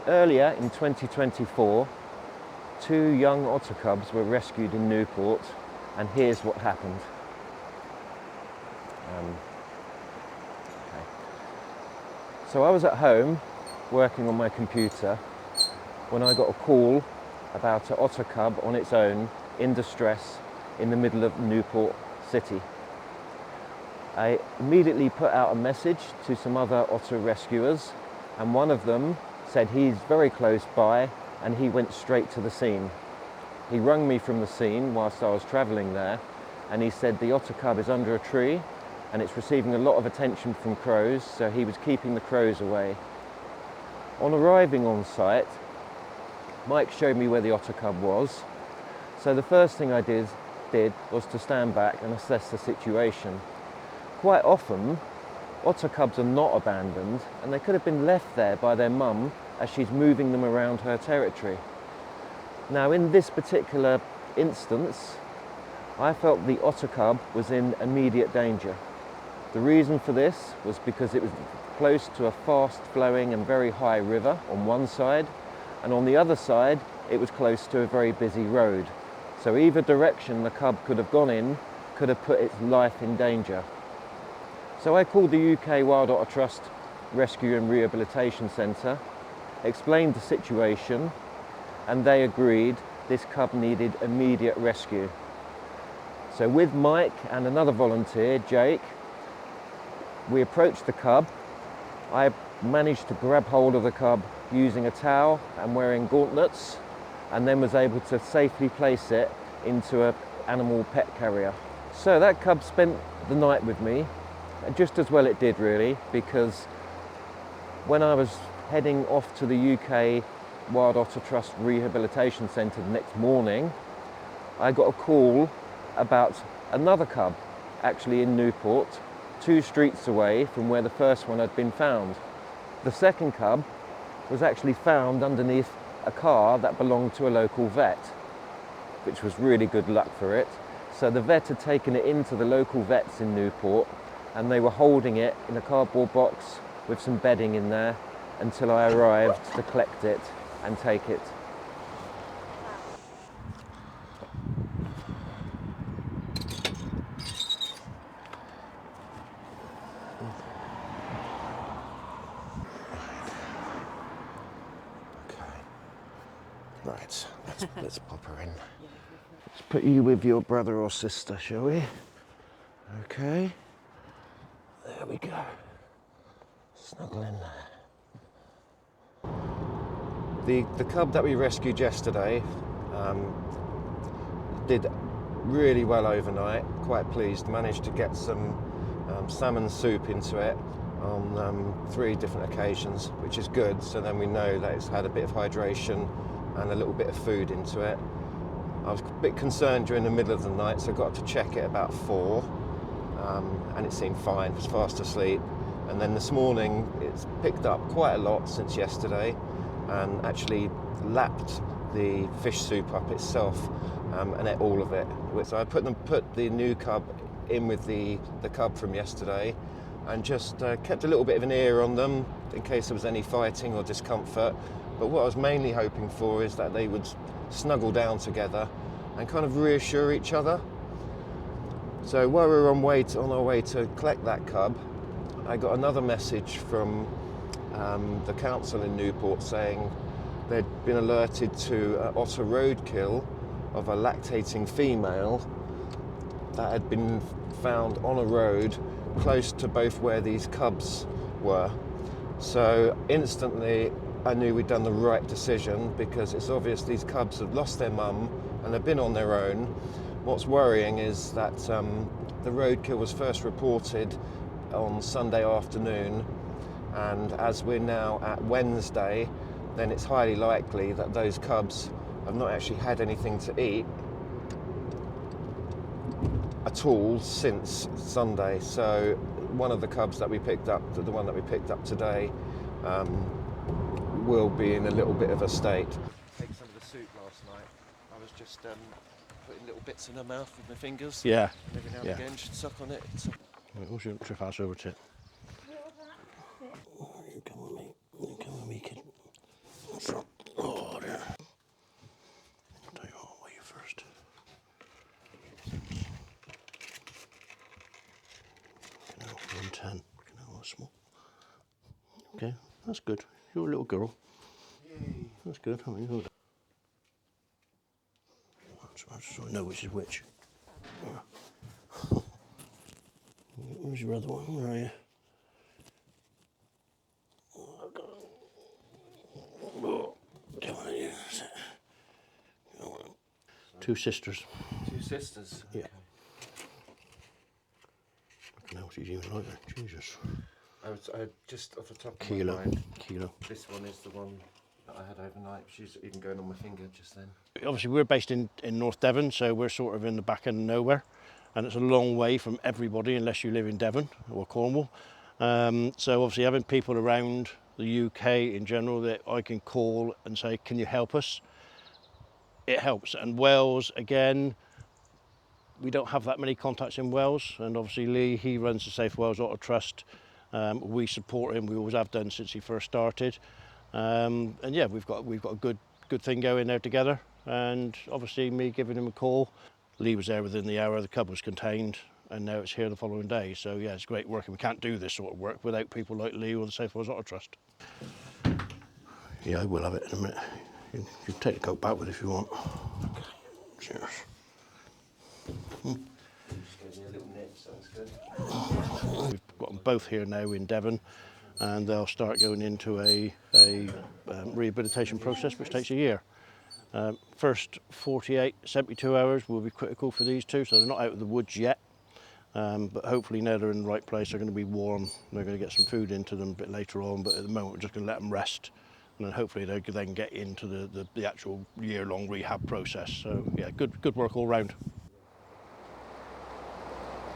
Earlier in 2024, 2 young otter cubs were rescued in Newport, and here's what happened. So I was at home working on my computer when I got a call about an otter cub on its own in distress in the middle of Newport City. I immediately put out a message to some other otter rescuers, and one of them said he's very close by and he went straight to the scene. He rung me from the scene whilst I was travelling there, and he said the otter cub is under a tree and it's receiving a lot of attention from crows, so he was keeping the crows away. On arriving on site, Mike showed me where the otter cub was. So the first thing I did was to stand back and assess the situation. Quite often, otter cubs are not abandoned, and they could have been left there by their mum as she's moving them around her territory. Now, in this particular instance, I felt the otter cub was in immediate danger. The reason for this was because it was close to a fast-flowing and very high river on one side, and on the other side, it was close to a very busy road. So either direction the cub could have gone in could have put its life in danger. So I called the UK Wild Otter Trust Rescue and Rehabilitation Centre, explained the situation, and they agreed this cub needed immediate rescue. So with Mike and another volunteer, Jake, we approached the cub. I managed to grab hold of the cub using a towel and wearing gauntlets, and then was able to safely place it into an animal pet carrier. So that cub spent the night with me, just as well it did really, because when I was heading off to the UK Wild Otter Trust Rehabilitation Centre the next morning, I got a call about another cub actually in Newport, 2 streets away from where the first one had been found. The second cub was actually found underneath a car that belonged to a local vet, which was really good luck for it. So the vet had taken it into the local vets in Newport, and they were holding it in a cardboard box with some bedding in there until I arrived to collect it and take it. Right, let's pop her in. Let's put you with your brother or sister, shall we? Okay. There we go. Snuggle in there. The cub that we rescued yesterday did really well overnight. Quite pleased. Managed to get some salmon soup into it on 3 different occasions, which is good. So then we know that it's had a bit of hydration and a little bit of food into it. I was a bit concerned during the middle of the night, so I got to check it about 4, and it seemed fine. It was fast asleep. And then this morning, it's picked up quite a lot since yesterday, and actually lapped the fish soup up itself, and ate all of it. So I put the new cub in with the cub from yesterday, and just kept a little bit of an ear on them in case there was any fighting or discomfort. But what I was mainly hoping for is that they would snuggle down together and kind of reassure each other. So while we were on our way to collect that cub, I got another message from the council in Newport saying they'd been alerted to an otter roadkill of a lactating female that had been found on a road close to both where these cubs were. So instantly I knew we'd done the right decision, because it's obvious these cubs have lost their mum and they've been on their own. What's worrying is that the roadkill was first reported on Sunday afternoon, and as we're now at Wednesday, then it's highly likely that those cubs have not actually had anything to eat at all since Sunday. So one of the cubs that we picked up, the one that we picked up today, will be in a little bit of a state. Take some of the soup last night. I was just putting little bits in her mouth with my fingers. Yeah. And every now and again she'd suck on it. We shouldn't trip our over it. You come with me, kid. So, oh dear. I'll tell you what, I'll weigh you first. Okay, 110. Okay, that's small. Okay, that's good. You're a little girl. Yay. That's good. I mean, hold on. So I know which is which. Where's your other one? Where are you? Oh, come on, yeah, that's it. Come on. Two sisters. Two sisters? Yeah. Fucking hell, she's even lighter. Jesus. I just off the top of Kilo. my mind, Kilo. this one is the one that I had overnight. She's even going on my finger just then. Obviously, we're based in North Devon, so we're sort of in the back end of nowhere, and it's a long way from everybody unless you live in Devon or Cornwall. So obviously, having people around the UK in general that I can call and say, "Can you help us?" It helps. And Wales, again, we don't have that many contacts in Wales, and obviously Lee, he runs the Safe Wales Otter Trust. We support him. We always have done since he first started. And yeah, we've got a good thing going there together. And obviously me giving him a call. Lee was there within the hour, the cub was contained, and now it's here the following day. So yeah, it's great work, and we can't do this sort of work without people like Lee or the Safe Wales Otter Trust. Yeah, I will have it in a minute. You can take the coat back with it if you want. Okay. Cheers. Just gave me a little nip, so that's good. We've got them both here now in Devon, and they'll start going into a rehabilitation process which takes a year. First 48, 72 hours will be critical for these two, so they're not out of the woods yet, but hopefully now they're in the right place. They're going to be warm, they're going to get some food into them a bit later on, but at the moment we're just going to let them rest, and then hopefully they can then get into the actual year-long rehab process. So yeah, good work all round.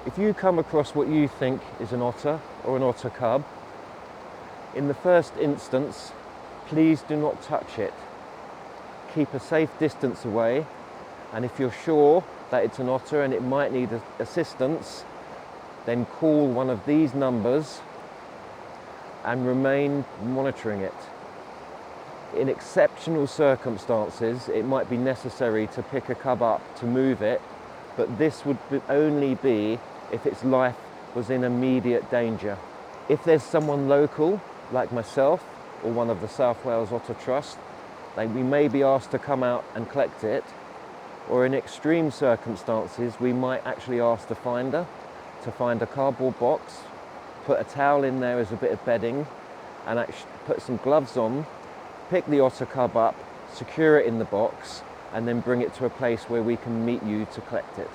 If you come across what you think is an otter or an otter cub, in the first instance, please do not touch it. Keep a safe distance away, and if you're sure that it's an otter and it might need assistance, then call one of these numbers and remain monitoring it. In exceptional circumstances, it might be necessary to pick a cub up to move it, but this would only be if its life was in immediate danger. If there's someone local, like myself or one of the South Wales Otter Trust, then we may be asked to come out and collect it, or in extreme circumstances, we might actually ask the finder to find a cardboard box, put a towel in there as a bit of bedding, and actually put some gloves on, pick the otter cub up, secure it in the box, and then bring it to a place where we can meet you to collect it.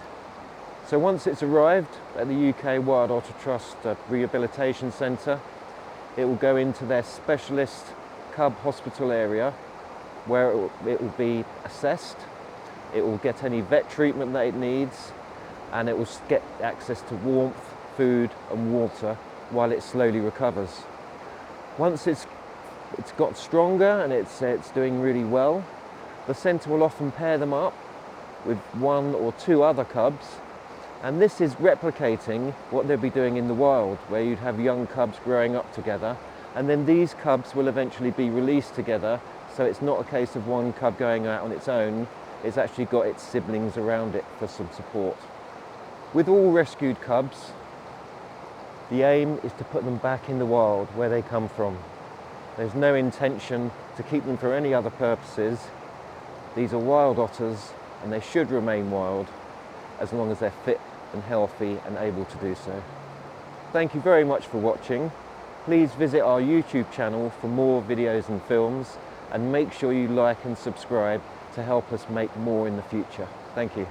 So once it's arrived at the UK Wild Otter Trust Rehabilitation Centre, it will go into their specialist cub hospital area where it will be assessed, it will get any vet treatment that it needs, and it will get access to warmth, food and water while it slowly recovers. Once it's got stronger and it's doing really well, the centre will often pair them up with one or two other cubs, and this is replicating what they'll be doing in the wild, where you'd have young cubs growing up together, and then these cubs will eventually be released together, so it's not a case of one cub going out on its own, it's actually got its siblings around it for some support. With all rescued cubs, the aim is to put them back in the wild where they come from. There's no intention to keep them for any other purposes. These are wild otters, and they should remain wild as long as they're fit and healthy and able to do so. Thank you very much for watching. Please visit our YouTube channel for more videos and films, and make sure you like and subscribe to help us make more in the future. Thank you.